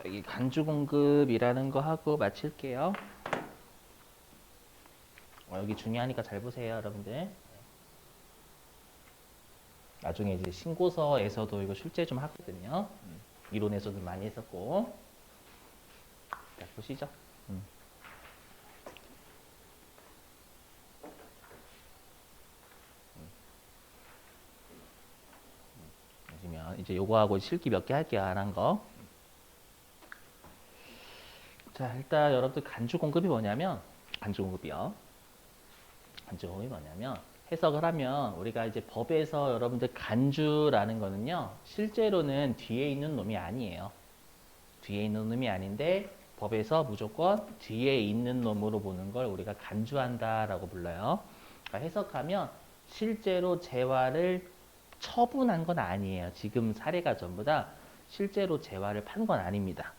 여기 간주 공급이라는 거 하고 마칠게요. 여기 중요하니까 잘 보세요, 여러분들. 나중에 이제 신고서에서도 이거 출제 좀 하거든요. 이론에서도 많이 했었고. 자, 보시죠. 보시면 이제 요거하고 실기 몇 개 할게요, 안 한 거. 자, 일단 여러분들 간주 공급이 뭐냐면, 간주 공급이요. 간주 공급이 뭐냐면, 해석을 하면 우리가 이제 법에서 여러분들 간주라는 거는요, 실제로는 뒤에 있는 놈이 아니에요. 뒤에 있는 놈이 아닌데 법에서 무조건 뒤에 있는 놈으로 보는 걸 우리가 간주한다라고 불러요. 그러니까 해석하면 실제로 재화를 처분한 건 아니에요. 지금 사례가 전부 다 실제로 재화를 판 건 아닙니다.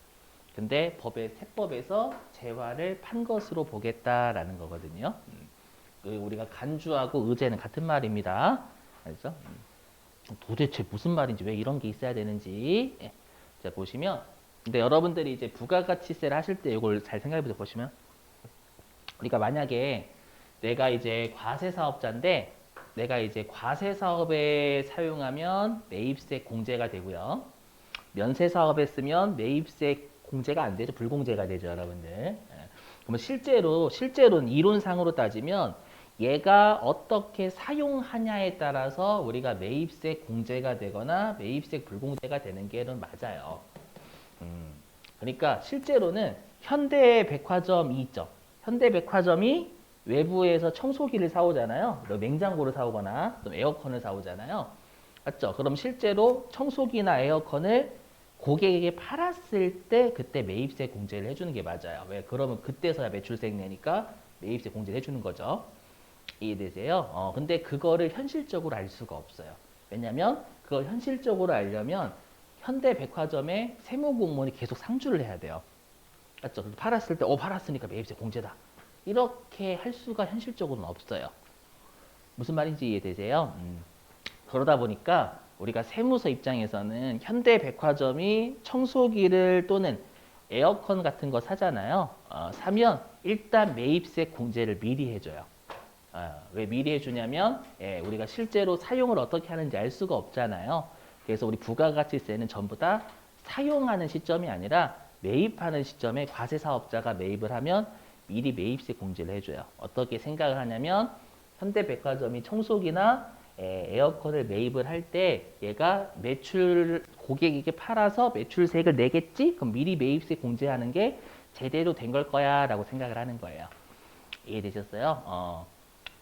근데 세법에서 재화를 판 것으로 보겠다라는 거거든요. 우리가 간주하고 의제는 같은 말입니다. 알죠? 도대체 무슨 말인지 왜 이런 게 있어야 되는지. 자, 보시면 근데 여러분들이 이제 부가가치세를 하실 때 이걸 잘 생각해 보시면 우리가 만약에 내가 이제 과세사업자인데 내가 이제 과세사업에 사용하면 매입세 공제가 되고요. 면세사업에 쓰면 매입세 공제가 안 되죠. 불공제가 되죠, 여러분들. 그러면 실제로는 이론상으로 따지면 얘가 어떻게 사용하냐에 따라서 우리가 매입세 공제가 되거나 매입세 불공제가 되는 게 맞아요. 그러니까 실제로는 현대백화점이 있죠. 현대백화점이 외부에서 청소기를 사오잖아요. 냉장고를 사오거나 또 에어컨을 사오잖아요. 맞죠? 그럼 실제로 청소기나 에어컨을 고객에게 팔았을 때 그때 매입세 공제를 해주는 게 맞아요. 왜? 그러면 그때서야 매출세액 내니까 매입세 공제를 해주는 거죠. 이해되세요? 근데 그거를 현실적으로 알 수가 없어요. 왜냐면 그걸 현실적으로 알려면 현대백화점에 세무공무원이 계속 상주를 해야 돼요. 맞죠? 팔았을 때, 팔았으니까 매입세 공제다. 이렇게 할 수가 현실적으로는 없어요. 무슨 말인지 이해되세요? 그러다 보니까 우리가 세무서 입장에서는 현대백화점이 청소기를 또는 에어컨 같은 거 사잖아요. 사면 일단 매입세 공제를 미리 해줘요. 왜 미리 해주냐면 우리가 실제로 사용을 어떻게 하는지 알 수가 없잖아요. 그래서 우리 부가가치세는 전부 다 사용하는 시점이 아니라 매입하는 시점에 과세사업자가 매입을 하면 미리 매입세 공제를 해줘요. 어떻게 생각을 하냐면 현대백화점이 청소기나 에어컨을 매입을 할 때 얘가 고객에게 팔아서 매출세액을 내겠지? 그럼 미리 매입세 공제하는 게 제대로 된 걸 거야 라고 생각을 하는 거예요. 이해되셨어요?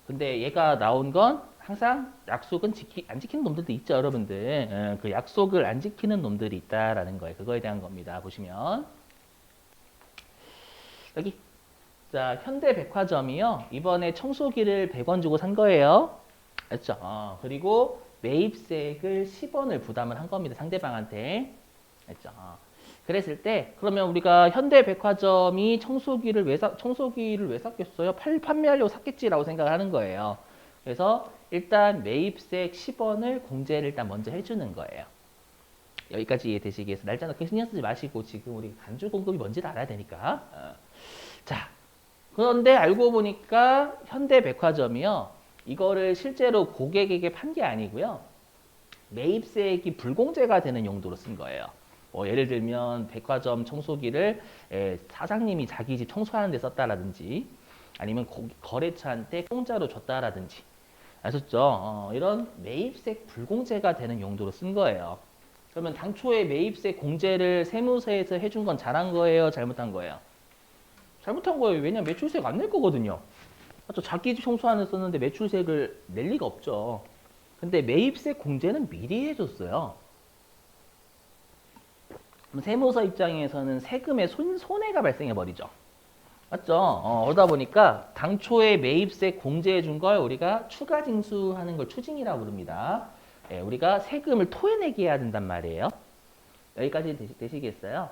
근데 얘가 나온 건 항상 약속은 안 지키는 놈들도 있죠, 여러분들. 그 약속을 안 지키는 놈들이 있다라는 거예요. 그거에 대한 겁니다. 보시면 여기 자 현대백화점이요. 이번에 청소기를 100원 주고 산 거예요. 맞죠? 그리고 매입세액을 10원을 부담을 한 겁니다. 상대방한테. 맞죠? 그랬을 때 그러면 우리가 현대백화점이 청소기를 왜 샀겠어요? 판매하려고 샀겠지라고 생각을 하는 거예요. 그래서 일단 매입세액 10원을 공제를 일단 먼저 해주는 거예요. 여기까지 이해되시기 위해서 날짜 넣기 신경 쓰지 마시고 지금 우리 간주 공급이 뭔지를 알아야 되니까. 자, 그런데 알고 보니까 현대백화점이요. 이거를 실제로 고객에게 판 게 아니고요. 매입세액이 불공제가 되는 용도로 쓴 거예요. 예를 들면 백화점 청소기를 사장님이 자기 집 청소하는 데 썼다라든지 아니면 거래처한테 공짜로 줬다라든지 아셨죠? 이런 매입세 불공제가 되는 용도로 쓴 거예요. 그러면 당초에 매입세 공제를 세무서에서 해준 건 잘한 거예요? 잘못한 거예요? 잘못한 거예요. 왜냐면 매출세가 안 낼 거거든요. 맞죠? 자기 집 청소하는 데 썼는데 매출세액을 낼 리가 없죠. 근데 매입세 공제는 미리 해줬어요. 그럼 세무서 입장에서는 세금의 손해가 발생해버리죠. 맞죠? 그러다 보니까 당초에 매입세 공제해 준 걸 우리가 추가 징수하는 걸 추징이라고 부릅니다. 우리가 세금을 토해내게 해야 된단 말이에요. 여기까지 되시겠어요?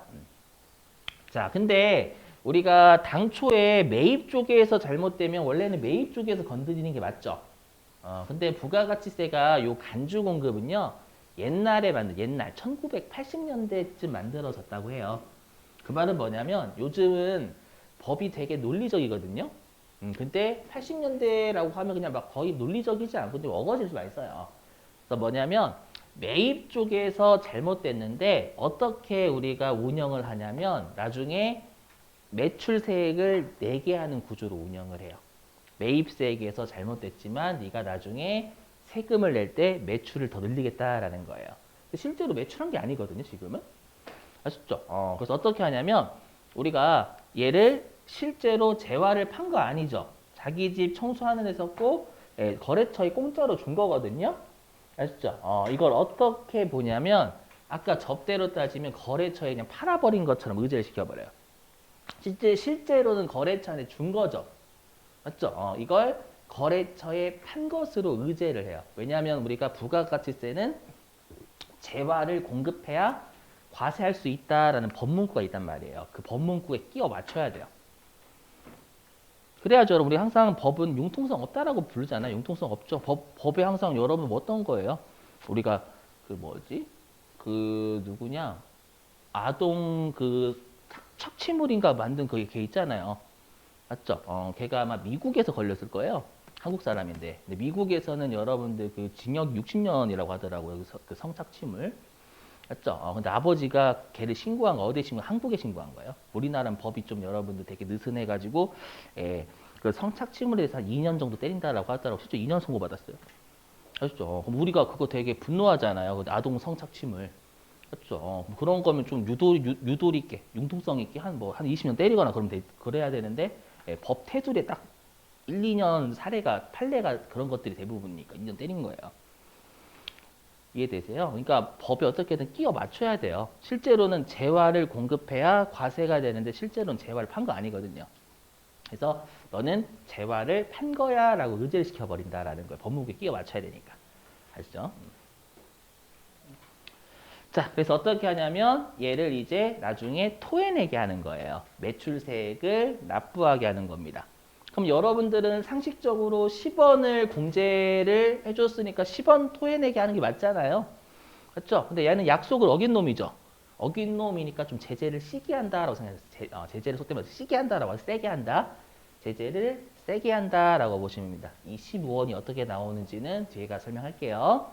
자, 근데 우리가 당초에 매입 쪽에서 잘못되면 원래는 매입 쪽에서 건드리는 게 맞죠? 근데 부가가치세가 요 간주 공급은요. 옛날 1980년대쯤 만들어졌다고 해요. 그 말은 뭐냐면 요즘은 법이 되게 논리적이거든요. 근데 80년대라고 하면 그냥 막 거의 논리적이지 않고 좀 어거지를 많이 써요. 그래서 뭐냐면 매입 쪽에서 잘못됐는데 어떻게 우리가 운영을 하냐면 나중에 매출세액을 내게 하는 구조로 운영을 해요. 매입세액에서 잘못됐지만 네가 나중에 세금을 낼 때 매출을 더 늘리겠다라는 거예요. 실제로 매출한 게 아니거든요, 지금은. 아셨죠? 그래서 어떻게 하냐면 우리가 얘를 실제로 재화를 판 거 아니죠. 자기 집 청소하는 데서 꼭 거래처에 공짜로 준 거거든요. 아셨죠? 이걸 어떻게 보냐면 아까 접대로 따지면 거래처에 그냥 팔아버린 것처럼 의제를 시켜버려요. 실제로는 거래처한테 준 거죠. 맞죠? 이걸 거래처에 판 것으로 의제를 해요. 왜냐하면 우리가 부가가치세는 재화를 공급해야 과세할 수 있다라는 법문구가 있단 말이에요. 그 법문구에 끼워 맞춰야 돼요. 그래야죠. 우리 항상 법은 융통성 없다라고 부르잖아요. 융통성 없죠. 법에 항상 여러분 뭐 어떤 거예요? 우리가 그 뭐지? 그 누구냐? 아동 그 착취물인가 만든 그게 있잖아요. 맞죠? 걔가 아마 미국에서 걸렸을 거예요. 한국 사람인데. 근데 미국에서는 여러분들 그 징역 60년이라고 하더라고요. 그 성착취물. 맞죠? 근데 아버지가 걔를 신고한 거 어디에 신고? 한국에 신고한 거예요. 우리나라는 법이 좀 여러분들 되게 느슨해가지고 그 성착취물에 대해서 한 2년 정도 때린다라고 하더라고. 실제 2년 선고받았어요. 아셨죠? 그럼 우리가 그거 되게 분노하잖아요. 그 아동 성착취물. 그렇죠. 그런 거면 좀 유도리 있게, 융통성 있게 한 20년 때리거나 그래야 되는데 법 테두리에 딱 1, 2년 사례가 판례가 그런 것들이 대부분이니까 2년 때린 거예요. 이해되세요? 그러니까 법에 어떻게든 끼워 맞춰야 돼요. 실제로는 재화를 공급해야 과세가 되는데 실제로는 재화를 판 거 아니거든요. 그래서 너는 재화를 판 거야 라고 의제를 시켜버린다라는 거예요. 법무부에 끼워 맞춰야 되니까. 아시죠? 자, 그래서 어떻게 하냐면 얘를 이제 나중에 토해내게 하는 거예요. 매출세액을 납부하게 하는 겁니다. 그럼 여러분들은 상식적으로 10원을 공제를 해줬으니까 10원 토해내게 하는 게 맞잖아요. 그렇죠? 근데 얘는 약속을 어긴 놈이죠. 어긴 놈이니까 좀 제재를 시게 한다라고 생각해요. 제재를 속된 말로 시게 한다라고 해서 세게 한다. 제재를 세게 한다라고 보시면 됩니다. 이 15원이 어떻게 나오는지는 뒤에가 설명할게요.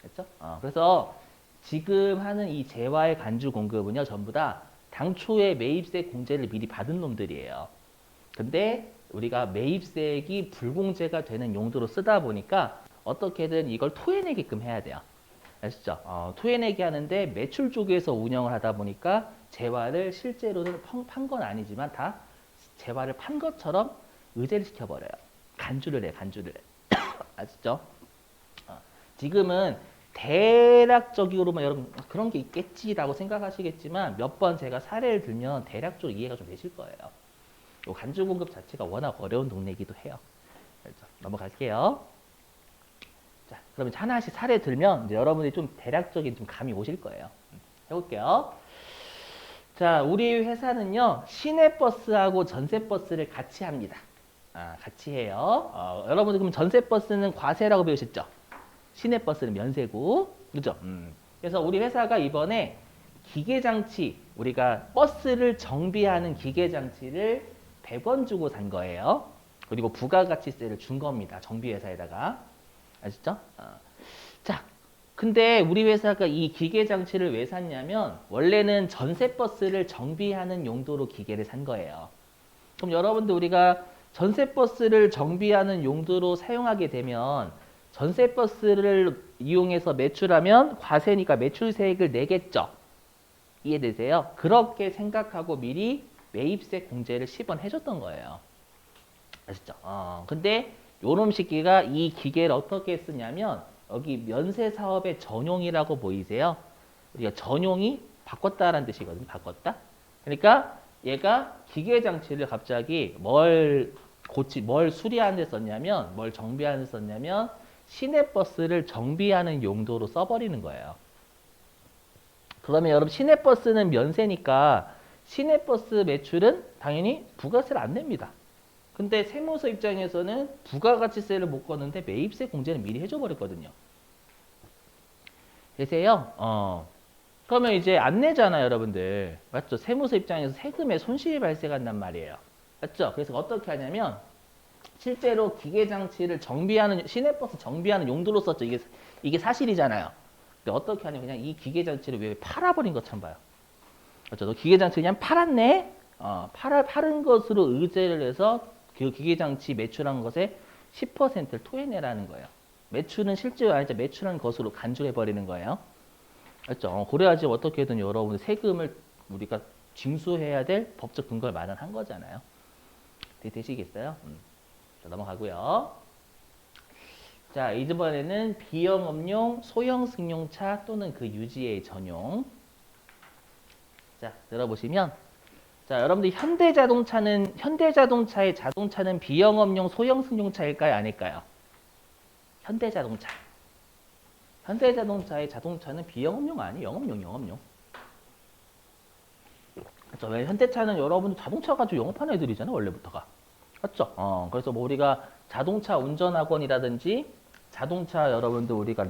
그렇죠? 그래서 지금 하는 이 재화의 간주 공급은요, 전부 다 당초에 매입세 공제를 미리 받은 놈들이에요. 근데 우리가 매입세액이 불공제가 되는 용도로 쓰다 보니까 어떻게든 이걸 토해내게끔 해야 돼요. 아시죠? 토해내게 하는데 매출 쪽에서 운영을 하다 보니까 재화를 실제로는 판 건 아니지만 다 재화를 판 것처럼 의제를 시켜버려요. 간주를 해, 간주를 해. 아시죠? 지금은 대략적으로만 여러분 그런 게 있겠지라고 생각하시겠지만 몇 번 제가 사례를 들면 대략적으로 이해가 좀 되실 거예요. 요 간주 공급 자체가 워낙 어려운 동네이기도 해요. 그래서 넘어갈게요. 자, 그러면 하나씩 사례 들면 이제 여러분들이 좀 대략적인 좀 감이 오실 거예요. 해볼게요. 자, 우리 회사는요 시내버스하고 전세버스를 같이 합니다. 같이 해요. 여러분들 그럼 전세버스는 과세라고 배우셨죠? 시내버스는 면세고, 그죠? 그래서 우리 회사가 이번에 기계장치, 우리가 버스를 정비하는 기계장치를 100원 주고 산 거예요. 그리고 부가가치세를 준 겁니다. 정비회사에다가. 아시죠? 자, 근데 우리 회사가 이 기계장치를 왜 샀냐면 원래는 전세버스를 정비하는 용도로 기계를 산 거예요. 그럼 여러분들 우리가 전세버스를 정비하는 용도로 사용하게 되면 전세버스를 이용해서 매출하면 과세니까 매출세액을 내겠죠. 이해되세요? 그렇게 생각하고 미리 매입세 공제를 10원 해줬던 거예요. 아시죠? 근데 요놈 시기가 이 기계를 어떻게 쓰냐면 여기 면세사업의 전용이라고 보이세요? 우리가 전용이 바꿨다라는 뜻이거든요. 바꿨다. 그러니까 얘가 기계장치를 갑자기 뭘 수리하는 데 썼냐면 뭘 정비하는 데 썼냐면 시내버스를 정비하는 용도로 써버리는 거예요. 그러면 여러분 시내버스는 면세니까 시내버스 매출은 당연히 부가세를 안 냅니다. 근데 세무서 입장에서는 부가가치세를 못 걷는데 매입세 공제는 미리 해줘 버렸거든요. 되세요? 그럼 그러면 이제 안 내잖아요, 여러분들. 맞죠? 세무서 입장에서 세금에 손실이 발생한단 말이에요. 맞죠? 그래서 어떻게 하냐면 실제로 기계장치를 정비하는 시내버스 정비하는 용도로 썼죠. 이게 사실이잖아요. 근데 어떻게 하냐면 그냥 이 기계장치를 왜 팔아버린 것처럼 봐요. 맞죠? 너 기계장치 그냥 팔았네? 팔은 것으로 의제를 해서 그 기계장치 매출한 것에 10%를 토해내라는 거예요. 매출은 실제로 아니죠. 매출한 것으로 간주해버리는 거예요. 맞죠? 그래야지 어떻게든 여러분 세금을 우리가 징수해야 될 법적 근거를 마련한 거잖아요. 되시겠어요? 자, 넘어가고요. 자, 이번에는 비영업용 소형 승용차 또는 그 유지의 전용. 자, 들어보시면 자, 여러분들 현대자동차의 자동차는 비영업용 소형 승용차일까요? 아닐까요? 현대자동차. 현대자동차의 자동차는 비영업용 아니에요. 영업용. 그렇죠? 왜 현대차는 여러분들 자동차 가지고 영업하는 애들이잖아요. 원래부터가. 맞죠? 그래서 뭐 우리가 자동차 운전학원이라든지 자동차 여러분들 우리가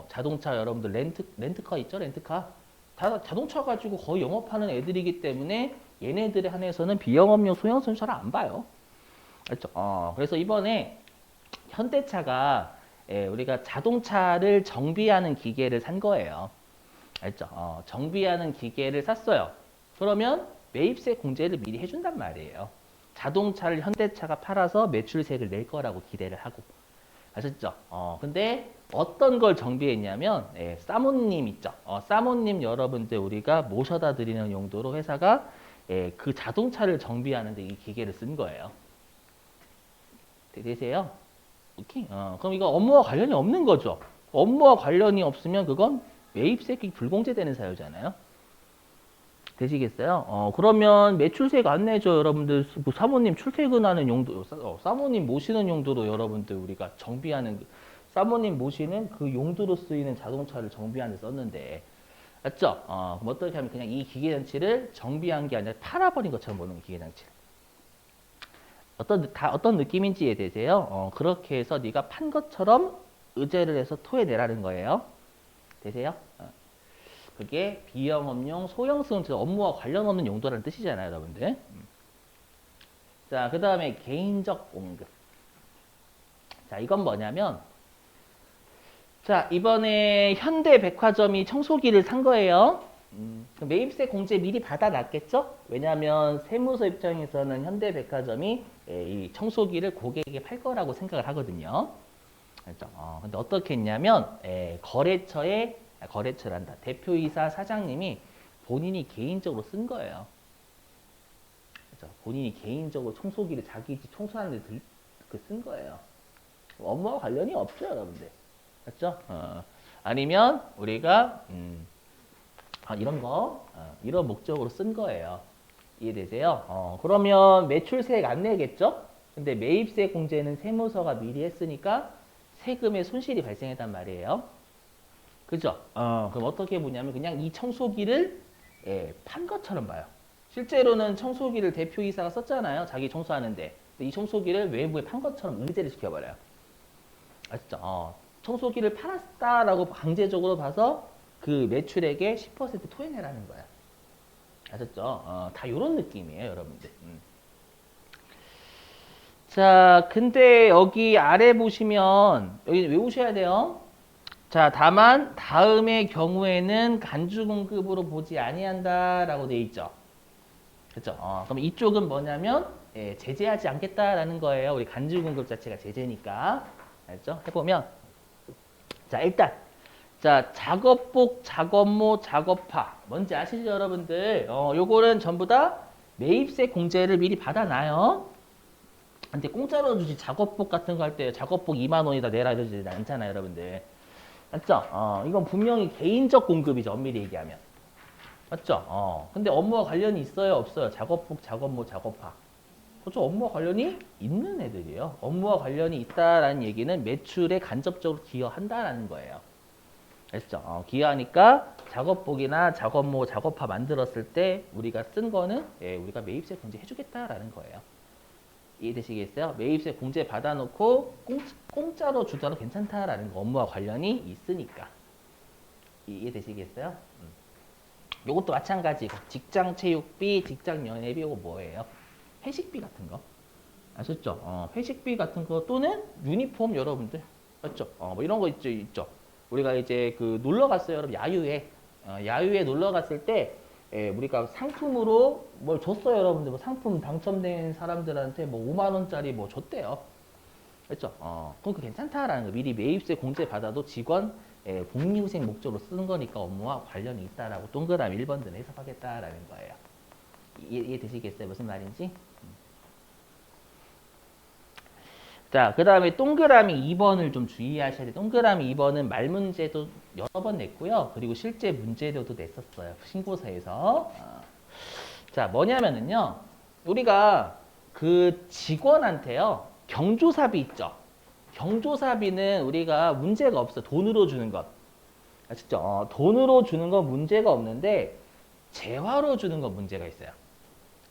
자동차 여러분들 렌트카 있죠? 렌트카. 다 자동차 가지고 거의 영업하는 애들이기 때문에 얘네들에 한해서는 비영업용 소형 승용차를 안 봐요. 맞죠? 그래서 이번에 현대차가 우리가 자동차를 정비하는 기계를 산 거예요. 알죠? 정비하는 기계를 샀어요. 그러면 매입세 공제를 미리 해준단 말이에요. 자동차를 현대차가 팔아서 매출세를 낼 거라고 기대를 하고. 아셨죠? 근데 어떤 걸 정비했냐면, 사모님 있죠? 사모님 여러분들 우리가 모셔다 드리는 용도로 회사가 그 자동차를 정비하는데 이 기계를 쓴 거예요. 되세요? 오케이. 그럼 이거 업무와 관련이 없는 거죠. 업무와 관련이 없으면 그건 매입세액이 불공제되는 사유잖아요. 되시겠어요? 그러면 매출세가 안 내죠, 여러분들. 뭐 사모님 출퇴근하는 용도, 사모님 모시는 용도로 여러분들 우리가 정비하는, 사모님 모시는 그 용도로 쓰이는 자동차를 정비하는 데 썼는데, 맞죠? 그럼 어떻게 하면 그냥 이 기계장치를 정비한 게 아니라 팔아버린 것처럼 보는 거예요, 기계장치를. 어떤 느낌인지 이해되세요? 그렇게 해서 네가 판 것처럼 의제를 해서 토해내라는 거예요. 되세요? 그게 비영업용 소형 승용차 업무와 관련 없는 용도라는 뜻이잖아요, 여러분들. 자, 그 다음에 개인적 공급. 자, 이건 뭐냐면, 자, 이번에 현대백화점이 청소기를 산 거예요. 매입세 공제 미리 받아놨겠죠? 왜냐하면 세무서 입장에서는 현대백화점이 이 청소기를 고객에게 팔 거라고 생각을 하거든요. 그렇죠? 근데 어떻게 했냐면 거래처란다. 대표이사 사장님이 본인이 개인적으로 쓴 거예요. 그렇죠? 본인이 개인적으로 청소기를 자기 집 청소하는 데 쓴 거예요. 업무와 관련이 없죠, 여러분들. 맞죠? 아니면 우리가 이런 목적으로 쓴 거예요. 이해되세요? 그러면 매출세액 안 내겠죠? 근데 매입세 공제는 세무서가 미리 했으니까 세금의 손실이 발생했단 말이에요. 그죠? 그럼 어떻게 보냐면 그냥 이 청소기를 판 것처럼 봐요. 실제로는 청소기를 대표이사가 썼잖아요. 자기 청소하는데. 근데 이 청소기를 외부에 판 것처럼 의제를 시켜버려요. 아시죠? 청소기를 팔았다라고 강제적으로 봐서 그 매출액의 10% 토해내라는 거야. 아셨죠? 다 이런 느낌이에요, 여러분들. 자, 근데 여기 아래 보시면 여기 외우셔야 돼요. 자, 다만 다음의 경우에는 간주 공급으로 보지 아니한다라고 돼 있죠. 그렇죠? 그럼 이쪽은 뭐냐면 제재하지 않겠다라는 거예요. 우리 간주 공급 자체가 제재니까. 알죠? 해보면 자, 일단 자, 작업복, 작업모, 작업화. 뭔지 아시죠, 여러분들? 요거는 전부 다 매입세 공제를 미리 받아놔요. 근데 공짜로 주지 작업복 같은 거 할 때 작업복 2만 원이다 내라 이러지 않잖아요, 여러분들. 맞죠? 이건 분명히 개인적 공급이죠, 엄밀히 얘기하면. 맞죠? 근데 업무와 관련이 있어요, 없어요? 작업복, 작업모, 작업화. 그렇죠? 업무와 관련이 있는 애들이에요. 업무와 관련이 있다라는 얘기는 매출에 간접적으로 기여한다라는 거예요. 아시죠? 기여하니까 작업복이나 작업모, 작업화 만들었을 때 우리가 쓴 거는 우리가 매입세 공제 해주겠다라는 거예요. 이해되시겠어요? 매입세 공제 받아놓고 공짜로 주더라도 괜찮다라는 거, 업무와 관련이 있으니까. 이해되시겠어요? 요것도 마찬가지고 직장 체육비, 직장 연회비 이거 뭐예요? 회식비 같은 거. 아셨죠? 회식비 같은 거 또는 유니폼 여러분들. 맞죠? 뭐 이런 거 있죠. 우리가 이제 그 놀러 갔어요, 여러분. 야유회. 야유회 놀러 갔을 때 우리가 상품으로 뭘 줬어요, 여러분들. 뭐 상품 당첨된 사람들한테 뭐 5만 원짜리 뭐 줬대요. 그렇죠? 그럼 그 괜찮다라는 거. 미리 매입세 공제 받아도 직원 복리후생 목적으로 쓰는 거니까 업무와 관련이 있다라고 동그라미 1번들은 해석하겠다라는 거예요. 이해되시겠어요? 무슨 말인지? 자, 그 다음에 동그라미 2번을 좀 주의하셔야 돼요. 동그라미 2번은 말 문제도 여러 번 냈고요. 그리고 실제 문제로도 냈었어요. 신고서에서. 자, 뭐냐면은요. 우리가 그 직원한테요. 경조사비 있죠. 경조사비는 우리가 문제가 없어. 돈으로 주는 것. 아시죠? 돈으로 주는 건 문제가 없는데 재화로 주는 건 문제가 있어요.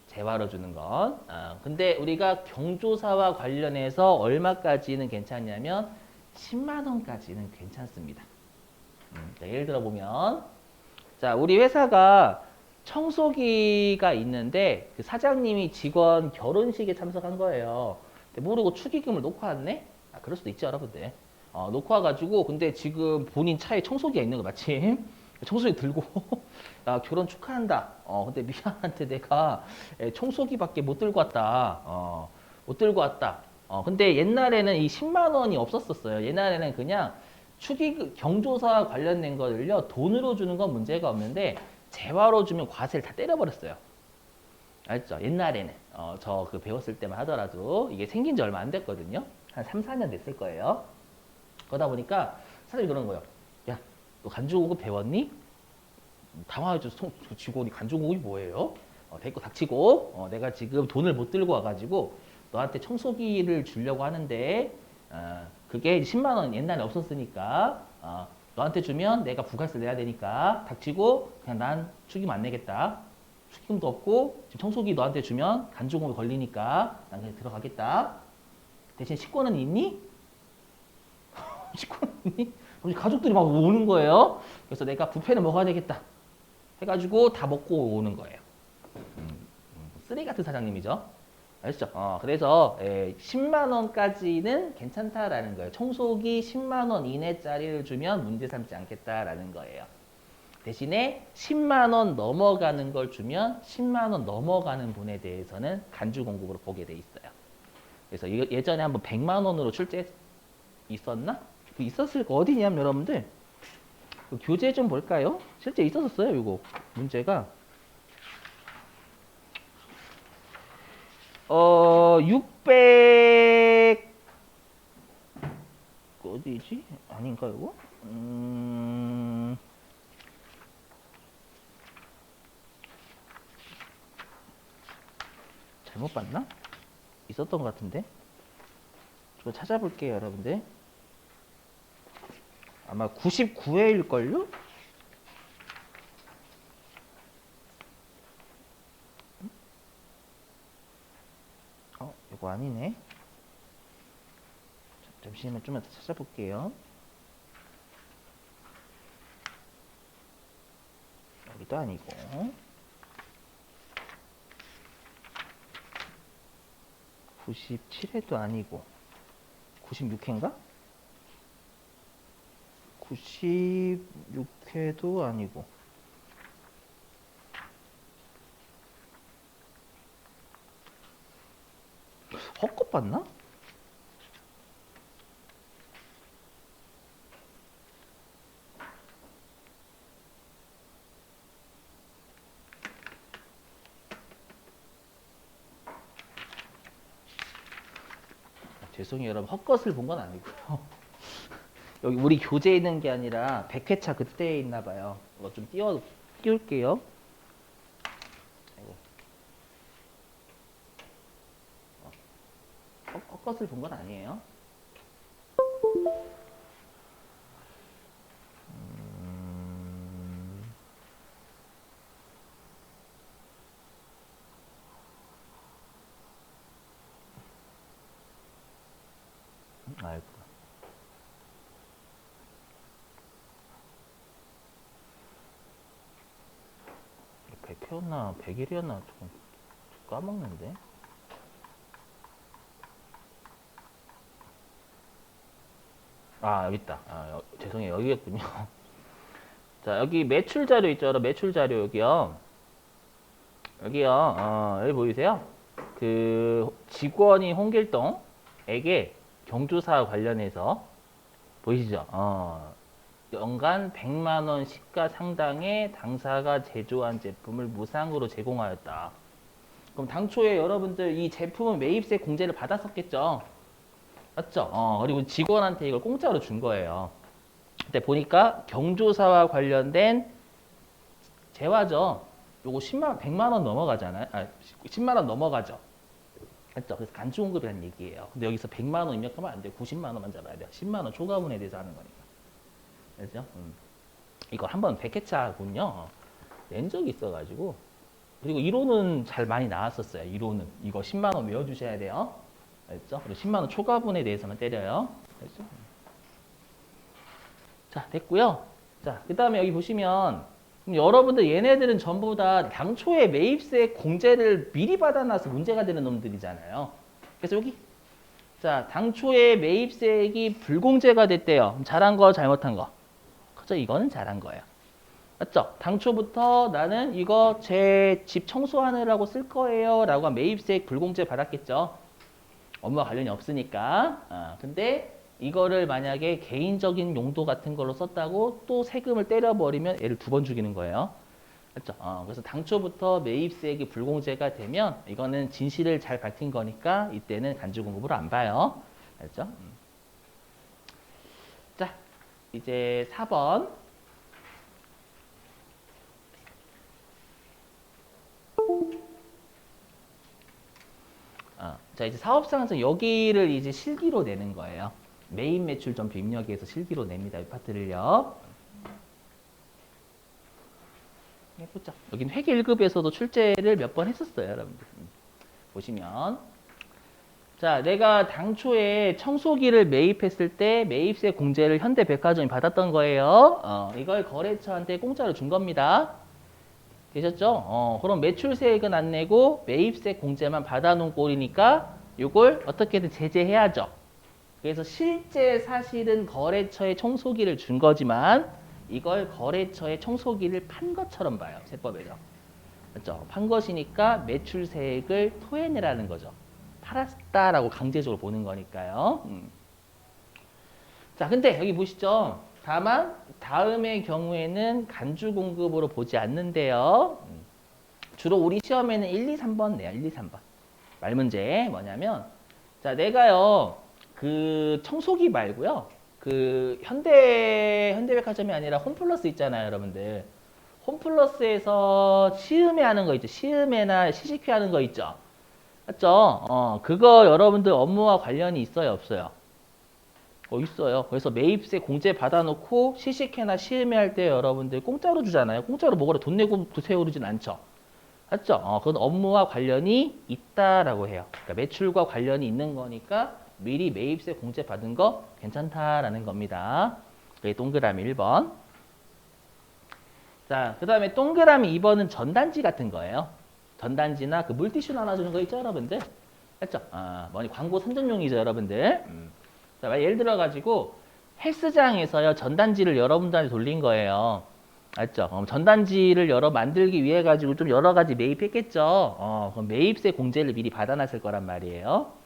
재화로 주는 건. 근데 우리가 경조사와 관련해서 얼마까지는 괜찮냐면 10만 원까지는 괜찮습니다. 자, 예를 들어 보면 자, 우리 회사가 청소기가 있는데 그 사장님이 직원 결혼식에 참석한 거예요. 근데 모르고 축의금을 놓고 왔네? 그럴 수도 있죠, 여러분들. 놓고 와가지고 근데 지금 본인 차에 청소기가 있는 거 마침 청소기 들고 야, 결혼 축하한다. 근데 미안한데 내가 청소기밖에 못 들고 왔다. 못 들고 왔다. 근데 옛날에는 이 10만 원이 없었었어요. 옛날에는 그냥 축의 경조사 관련된 거를요 돈으로 주는 건 문제가 없는데 재화로 주면 과세를 다 때려버렸어요. 알죠? 옛날에는 저 그 배웠을 때만 하더라도 이게 생긴 지 얼마 안 됐거든요. 한 3, 4년 됐을 거예요. 그러다 보니까 사람이 그러는 거예요. 야, 너 간주공급 배웠니? 당황해서 직원이 간주공급이 뭐예요? 대꾸 닥치고 내가 지금 돈을 못 들고 와가지고 너한테 청소기를 주려고 하는데 그게 10만 원 옛날에 없었으니까 너한테 주면 내가 부가세를 내야 되니까 닥치고 그냥 난 축의금 안 내겠다. 축의금도 없고 지금 청소기 너한테 주면 간주공급 걸리니까 난 그냥 들어가겠다. 대신 식권은 있니? 식권은 있니? 가족들이 막 오는 거예요. 그래서 내가 뷔페는 먹어야 되겠다. 해가지고 다 먹고 오는 거예요. 쓰레기 같은 사장님이죠. 아시죠? 그래서 10만 원까지는 괜찮다라는 거예요. 청소기 10만 원 이내짜리를 주면 문제 삼지 않겠다라는 거예요. 대신에 10만 원 넘어가는 걸 주면 10만 원 넘어가는 분에 대해서는 간주 공급으로 보게 돼 있어요. 그래서 예전에 한번 100만 원으로 출제 있었나? 그 있었을 거 어디냐면 여러분들 그 교재 좀 볼까요? 실제 있었어요, 이거 문제가. 600 어디지? 아닌가 이거? 잘못 봤나? 있었던 것 같은데. 저 찾아볼게요, 여러분들. 아마 99회일걸요? 이거 아니네. 잠시만 좀만 더 찾아볼게요. 여기도 아니고. 97회도 아니고. 96회인가? 96회도 아니고. 헛것 봤나? 죄송해요, 여러분. 헛것을 본 건 아니고요. 여기 우리 교재에 있는 게 아니라 100회차 그때에 있나 봐요. 이거 좀 띄울게요. 헛것을 본 건 아니에요. 아이고. 100회였나 100일이었나 까먹는데. 아, 여기 있다. 죄송해요. 여기겠군요. 자, 여기 매출 자료 있죠? 여러분, 매출 자료 여기요. 여기요. 여기 보이세요? 그 직원이 홍길동에게 경조사 관련해서 보이시죠? 연간 100만 원 시가 상당의 당사가 제조한 제품을 무상으로 제공하였다. 그럼 당초에 여러분들 이 제품은 매입세 공제를 받았었겠죠? 맞죠? 그리고 직원한테 이걸 공짜로 준 거예요. 그때 보니까 경조사와 관련된 재화죠. 요거 100만 원 넘어가잖아요. 10만 원 넘어가죠. 맞죠? 그래서 간주공급이라는 얘기예요. 근데 여기서 100만 원 입력하면 안 돼요. 90만 원만 잡아야 돼요. 10만 원 초과분에 대해서 하는 거니까. 그죠? 이거 한번 100회차군요. 낸 적이 있어가지고. 그리고 이론은 잘 많이 나왔었어요. 이론은. 이거 10만 원 외워주셔야 돼요. 알죠? 그리고 10만 원 초과분에 대해서만 때려요. 알죠? 자, 됐고요. 자, 그 다음에 여기 보시면 여러분들 얘네들은 전부 다 당초에 매입세 공제를 미리 받아놔서 문제가 되는 놈들이잖아요. 그래서 여기 자, 당초에 매입세액이 불공제가 됐대요. 잘한 거, 잘못한 거. 그죠? 이거는 잘한 거예요. 맞죠? 당초부터 나는 이거 제 집 청소하느라고 쓸 거예요 라고 매입세액 불공제 받았겠죠. 업무와 관련이 없으니까. 근데 이거를 만약에 개인적인 용도 같은 걸로 썼다고 또 세금을 때려버리면 얘를 2번 죽이는 거예요. 맞죠? 그래서 당초부터 매입세액이 불공제가 되면 이거는 진실을 잘 밝힌 거니까 이때는 간주공급으로 안 봐요. 알죠? 자, 이제 4번. 자, 이제 사업상에서 여기를 이제 실기로 내는 거예요. 메인 매출 전표 입력해서 실기로 냅니다. 이 파트를요. 해보자. 여긴 회계 1급에서도 출제를 몇 번 했었어요, 여러분들. 보시면. 자, 내가 당초에 청소기를 매입했을 때 매입세 공제를 현대백화점이 받았던 거예요. 이걸 거래처한테 공짜로 준 겁니다. 되셨죠? 그럼 매출세액은 안 내고 매입세 공제만 받아놓은 꼴이니까 이걸 어떻게든 제재해야죠. 그래서 실제 사실은 거래처에 청소기를 준 거지만 이걸 거래처에 청소기를 판 것처럼 봐요. 세법에서. 맞죠? 판 것이니까 매출세액을 토해내라는 거죠. 팔았다라고 강제적으로 보는 거니까요. 자, 근데 여기 보시죠. 다만 다음의 경우에는 간주 공급으로 보지 않는데요. 주로 우리 시험에는 1, 2, 3번 내요. 1, 2, 3번. 말 문제 뭐냐면 자, 내가요. 그 청소기 말고요. 그 현대백화점이 아니라 홈플러스 있잖아요, 여러분들. 홈플러스에서 시음회 하는 거 있죠. 시음회나 시식회 하는 거 있죠. 맞죠? 그거 여러분들 업무와 관련이 있어요, 없어요? 있어요. 그래서 매입세 공제 받아놓고 시식회나 시음회 할 때 여러분들 공짜로 주잖아요. 공짜로 먹으러 돈 내고 드세요 그러진 않죠. 맞죠? 그건 업무와 관련이 있다라고 해요. 그러니까 매출과 관련이 있는 거니까 미리 매입세 공제 받은 거 괜찮다라는 겁니다. 그게 동그라미 1번. 자, 그 다음에 동그라미 2번은 전단지 같은 거예요. 전단지나 그 물티슈 나눠주는 거 있죠, 여러분들? 맞죠? 뭐니 광고 선전용이죠, 여러분들. 자, 예를 들어가지고 헬스장에서요 전단지를 여러분들한테 돌린 거예요. 맞죠? 전단지를 만들기 위해 가지고 좀 여러 가지 매입했겠죠. 그럼 매입세 공제를 미리 받아놨을 거란 말이에요.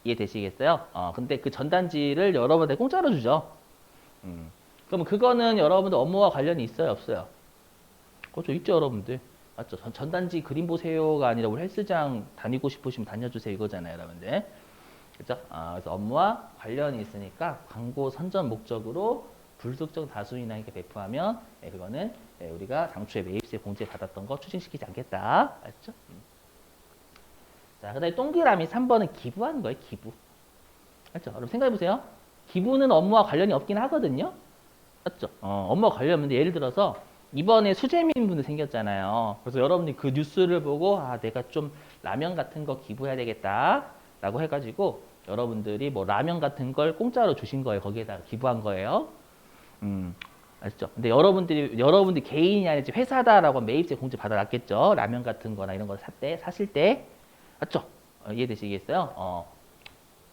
이해되시겠어요? 근데 그 전단지를 여러분한테 공짜로 주죠. 그럼 그거는 여러분들 업무와 관련이 있어요, 없어요? 그렇죠, 있죠, 여러분들. 맞죠? 전단지 그림 보세요가 아니라 우리 헬스장 다니고 싶으시면 다녀주세요 이거잖아요, 여러분들. 그죠? 그래서 업무와 관련이 있으니까 광고 선전 목적으로 불특정 다수인에게 배포하면 그거는 우리가 당초에 매입세 공제 받았던 거 추징시키지 않겠다. 알죠? 자, 그 다음에 동그라미 3번은 기부하는 거예요, 기부. 맞죠? 여러분 생각해보세요. 기부는 업무와 관련이 없긴 하거든요. 맞죠? 업무와 관련이 없는데 예를 들어서 이번에 수재민 분들 생겼잖아요. 그래서 여러분들이 그 뉴스를 보고 내가 좀 라면 같은 거 기부해야 되겠다 라고 해가지고 여러분들이 뭐 라면 같은 걸 공짜로 주신 거예요. 거기에다가 기부한 거예요. 아시죠? 근데 여러분들이 개인이 아니지 회사다라고 매입세 공제 받아놨겠죠? 라면 같은 거나 이런 거 사실 때. 맞죠? 이해되시겠어요?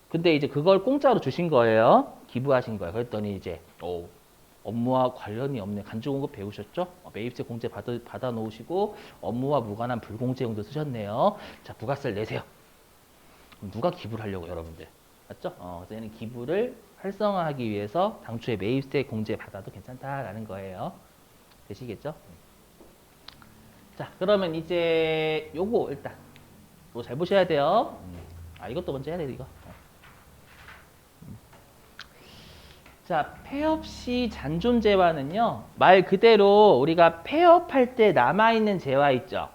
근데 이제 그걸 공짜로 주신 거예요. 기부하신 거예요. 그랬더니 이제, 업무와 관련이 없네. 간주공급 배우셨죠? 매입세 공제 받아 놓으시고, 업무와 무관한 불공제용도 쓰셨네요. 자, 부가세를 내세요. 그럼 누가 기부를 하려고, 여러분들? 맞죠? 그래서 얘는 기부를 활성화하기 위해서 당초에 매입세 공제 받아도 괜찮다라는 거예요. 되시겠죠? 자, 그러면 이제 요거 일단 또 잘 보셔야 돼요. 이것도 먼저 해야 돼, 이거. 자, 폐업 시 잔존 재화는요, 말 그대로 우리가 폐업할 때 남아있는 재화 있죠?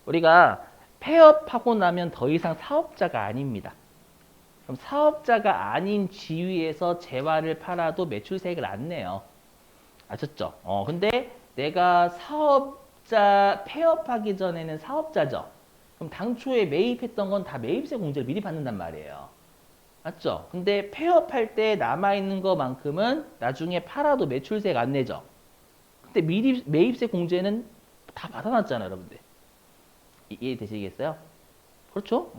우리가 폐업하고 나면 더 이상 사업자가 아닙니다. 그럼 사업자가 아닌 지위에서 재화를 팔아도 매출세액을 안 내요. 아셨죠? 근데 내가 사업자 폐업하기 전에는 사업자죠. 그럼 당초에 매입했던 건 다 매입세 공제를 미리 받는단 말이에요. 맞죠? 근데 폐업할 때 남아있는 것만큼은 나중에 팔아도 매출세가 안 내죠. 근데 미리 매입세 공제는 다 받아놨잖아요, 여러분들. 이해되시겠어요? 그렇죠?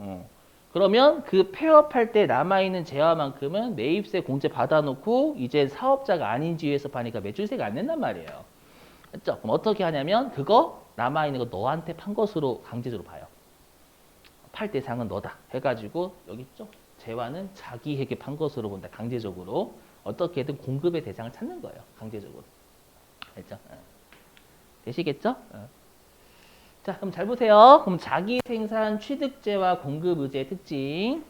그러면 그 폐업할 때 남아있는 재화만큼은 매입세 공제 받아놓고 이제 사업자가 아닌 지위에서 파니까 매출세가 안 낸단 말이에요. 맞죠? 그럼 어떻게 하냐면 그거 남아있는 거 너한테 판 것으로 강제적으로 봐요. 팔 대상은 너다 해가지고 여기 있죠? 재화는 자기에게 판 것으로 본다. 강제적으로. 어떻게든 공급의 대상을 찾는 거예요. 강제적으로. 됐죠? 되시겠죠? 자, 그럼 잘 보세요. 그럼 자기 생산 취득재와 공급 의제의 특징.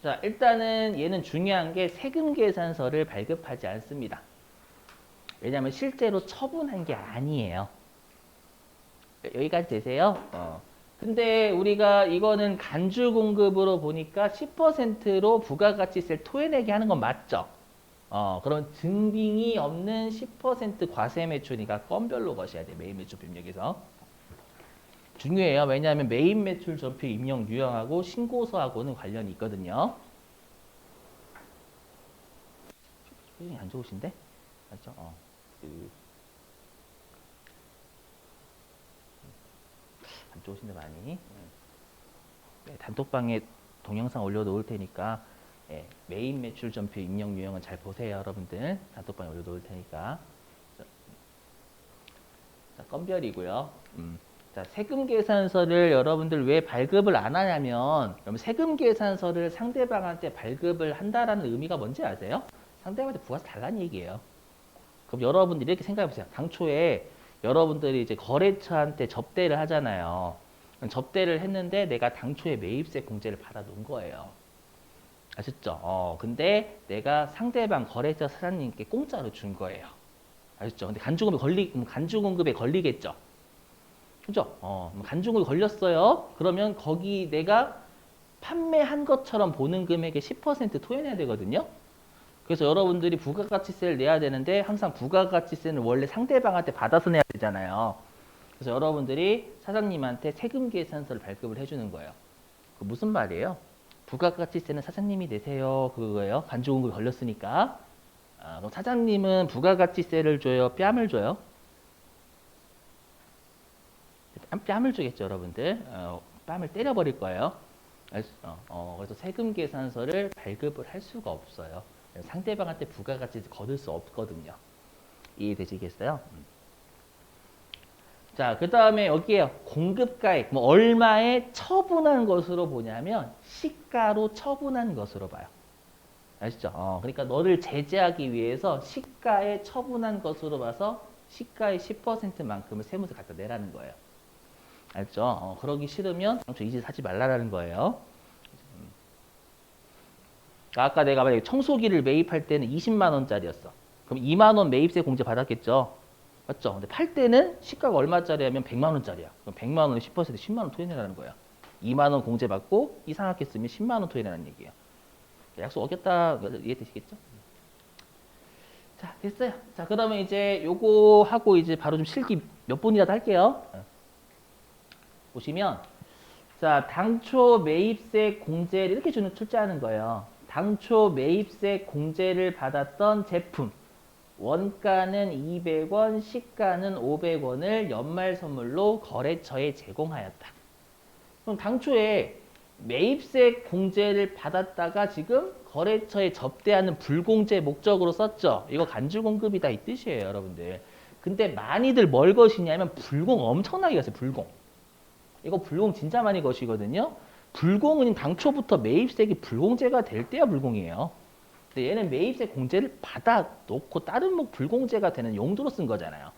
자, 일단은 얘는 중요한 게 세금 계산서를 발급하지 않습니다. 왜냐하면 실제로 처분한 게 아니에요. 여기까지 되세요? 근데 우리가 이거는 간주 공급으로 보니까 10%로 부가가치세를 토해내게 하는 건 맞죠? 그런 증빙이 없는 10% 과세 매출이니까 건별로 거셔야 돼요. 매입 매출 입력에서. 중요해요. 왜냐하면 매입 매출 전표 입력 유형하고 신고서하고는 관련이 있거든요. 표정이 안 좋으신데? 맞죠? 안 좋으신데 많이. 네, 단톡방에 동영상 올려놓을 테니까 매입 매출 전표 입력 유형은 잘 보세요, 여러분들. 단톡방에 올려놓을 테니까. 자, 건별이고요. 자, 세금 계산서를 여러분들 왜 발급을 안 하냐면, 그럼 세금 계산서를 상대방한테 발급을 한다라는 의미가 뭔지 아세요? 상대방한테 부가세 달라는 얘기예요. 그럼 여러분들이 이렇게 생각해 보세요. 당초에 여러분들이 이제 거래처한테 접대를 하잖아요. 접대를 했는데 내가 당초에 매입세 공제를 받아 놓은 거예요. 아셨죠? 근데 내가 상대방 거래처 사장님께 공짜로 준 거예요. 아셨죠? 근데 간주공급에 걸리겠죠? 그죠? 간주공급에 걸렸어요. 그러면 거기 내가 판매한 것처럼 보는 금액의 10% 토해내야 되거든요. 그래서 여러분들이 부가가치세를 내야 되는데 항상 부가가치세는 원래 상대방한테 받아서 내야 되잖아요. 그래서 여러분들이 사장님한테 세금 계산서를 발급을 해주는 거예요. 그 무슨 말이에요? 부가가치세는 사장님이 내세요. 그거예요. 간주공급이 걸렸으니까. 그럼 사장님은 부가가치세를 줘요? 뺨을 줘요? 뺨을 주겠죠, 여러분들. 뺨을 때려버릴 거예요. 그래서 세금 계산서를 발급을 할 수가 없어요. 상대방한테 부가가치세 거둘 수 없거든요. 이해되시겠어요? 자, 그 다음에 여기에요. 공급가액, 얼마에 처분한 것으로 보냐면 시가로 처분한 것으로 봐요. 아시죠? 그러니까 너를 제재하기 위해서 시가에 처분한 것으로 봐서 시가의 10%만큼을 세무세 갖다 내라는 거예요. 알죠? 그러기 싫으면 당초 이 집 사지 말라라는 거예요. 아까 내가 만약에 청소기를 매입할 때는 20만 원짜리였어. 그럼 2만 원 매입세 공제 받았겠죠? 맞죠? 근데 팔 때는 시가가 얼마짜리냐면 100만 원짜리야. 그럼 100만 원에 10% 10만 원 토해내라는 거야. 2만 원 공제 받고 이상하게 쓰면 10만 원 토해내라는 얘기예요. 약속 어겼다 이해되시겠죠? 자, 됐어요. 자, 그러면 이제 요거 하고 이제 바로 좀 실기 몇 분이라도 할게요. 보시면 자, 당초 매입세 공제를 이렇게 출제하는 거예요. 당초 매입세 공제를 받았던 제품 원가는 200원, 시가는 500원을 연말 선물로 거래처에 제공하였다. 그럼 당초에 매입세 공제를 받았다가 지금 거래처에 접대하는 불공제 목적으로 썼죠. 이거 간주 공급이다 이 뜻이에요, 여러분들. 근데 많이들 뭘 거시냐면 불공 엄청나게 갔어요, 불공. 이거 불공 진짜 많이 거시거든요. 불공은 당초부터 매입세액이 불공제가 될 때야 불공이에요. 근데 얘는 매입세 공제를 받아놓고 다른 뭐 불공제가 되는 용도로 쓴 거잖아요.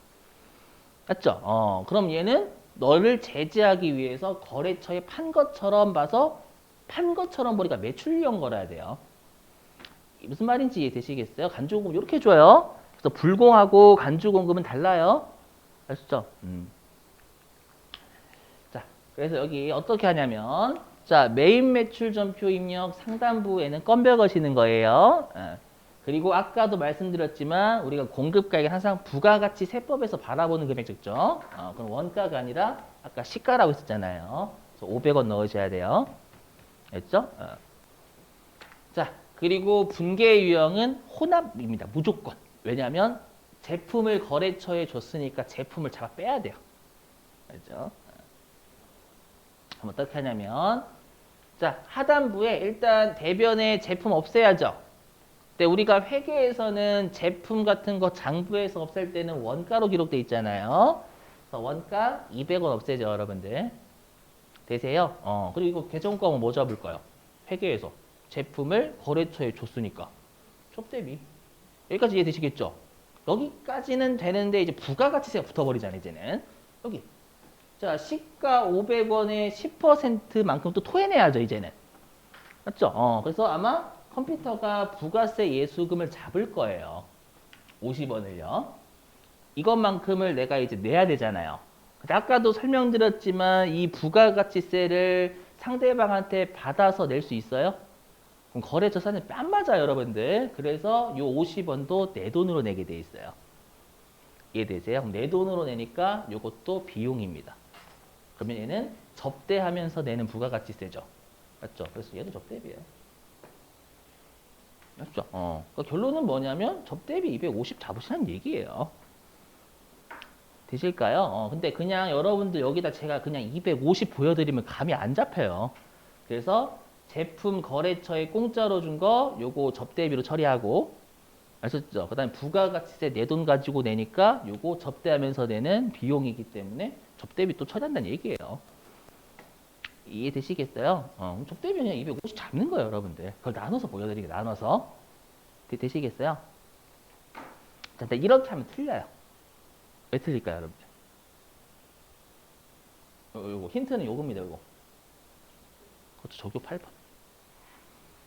맞죠? 그럼 얘는 너를 제재하기 위해서 거래처에 판 것처럼 봐서 판 것처럼 보니까 매출형 걸어야 돼요. 무슨 말인지 이해되시겠어요? 간주공급 이렇게 줘요. 그래서 불공하고 간주공급은 달라요. 아시죠? 자, 그래서 여기 어떻게 하냐면 자, 메인 매출 전표 입력 상단부에는 건별 거시는 거예요. 그리고 아까도 말씀드렸지만 우리가 공급가액은 항상 부가가치 세법에서 바라보는 금액 적죠. 그럼 원가가 아니라 아까 시가라고 했었잖아요. 그래서 500원 넣으셔야 돼요. 됐죠? 자, 그리고 분계 유형은 혼합입니다. 무조건. 왜냐하면 제품을 거래처에 줬으니까 제품을 잡아 빼야 돼요. 알죠? 그럼 어떻게 하냐면 자, 하단부에 일단 대변에 제품 없애야죠. 근데 우리가 회계에서는 제품 같은 거 장부에서 없앨 때는 원가로 기록돼 있잖아요. 그래서 원가 200원 없애죠, 여러분들. 되세요? 그리고 이거 계정과목 뭐 잡을까요? 회계에서 제품을 거래처에 줬으니까 접대비. 여기까지 이해되시겠죠? 여기까지는 되는데 이제 부가가치세가 붙어버리잖아요, 이제는. 여기. 자, 시가 500원의 10%만큼 또 토해내야죠, 이제는. 맞죠? 그래서 아마 컴퓨터가 부가세 예수금을 잡을 거예요. 50원을요. 이것만큼을 내가 이제 내야 되잖아요. 근데 아까도 설명드렸지만 이 부가가치세를 상대방한테 받아서 낼 수 있어요? 그럼 거래처 사는 뺨 맞아요, 여러분들. 그래서 요 50원도 내 돈으로 내게 돼 있어요. 이해되세요? 그럼 내 돈으로 내니까 요것도 비용입니다. 그러면 얘는 접대하면서 내는 부가가치세죠. 맞죠? 그래서 얘도 접대비예요. 맞죠? 그러니까 결론은 뭐냐면 접대비 250 잡으시라는 얘기예요. 되실까요? 근데 그냥 여러분들 여기다 제가 그냥 250 보여드리면 감이 안 잡혀요. 그래서 제품 거래처에 공짜로 준 거 요거 접대비로 처리하고 아셨죠? 그 다음에 부가가치세 내 돈 가지고 내니까 요거 접대하면서 내는 비용이기 때문에 접대비 또 처리한다는 얘기예요. 이해되시겠어요? 접대비 그냥 250 잡는 거예요, 여러분들. 그걸 나눠서 보여드리게 나눠서. 되시겠어요? 자, 근데 이렇게 하면 틀려요. 왜 틀릴까요, 여러분들? 요거 힌트는 요겁니다, 요거. 그것도 적요 8번.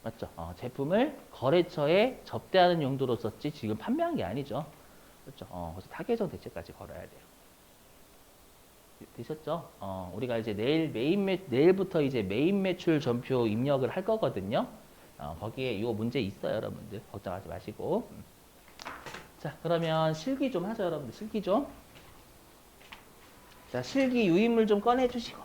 맞죠? 제품을 거래처에 접대하는 용도로 썼지 지금 판매한 게 아니죠. 그렇죠? 그래서 타계정 대체까지 걸어야 돼요. 되셨죠? 우리가 이제 내일부터 이제 메인 매출 전표 입력을 할 거거든요. 거기에 이 문제 있어요, 여러분들. 걱정하지 마시고. 자, 그러면 실기 좀 하죠, 여러분들. 실기 좀. 자, 실기 유인물 좀 꺼내주시고.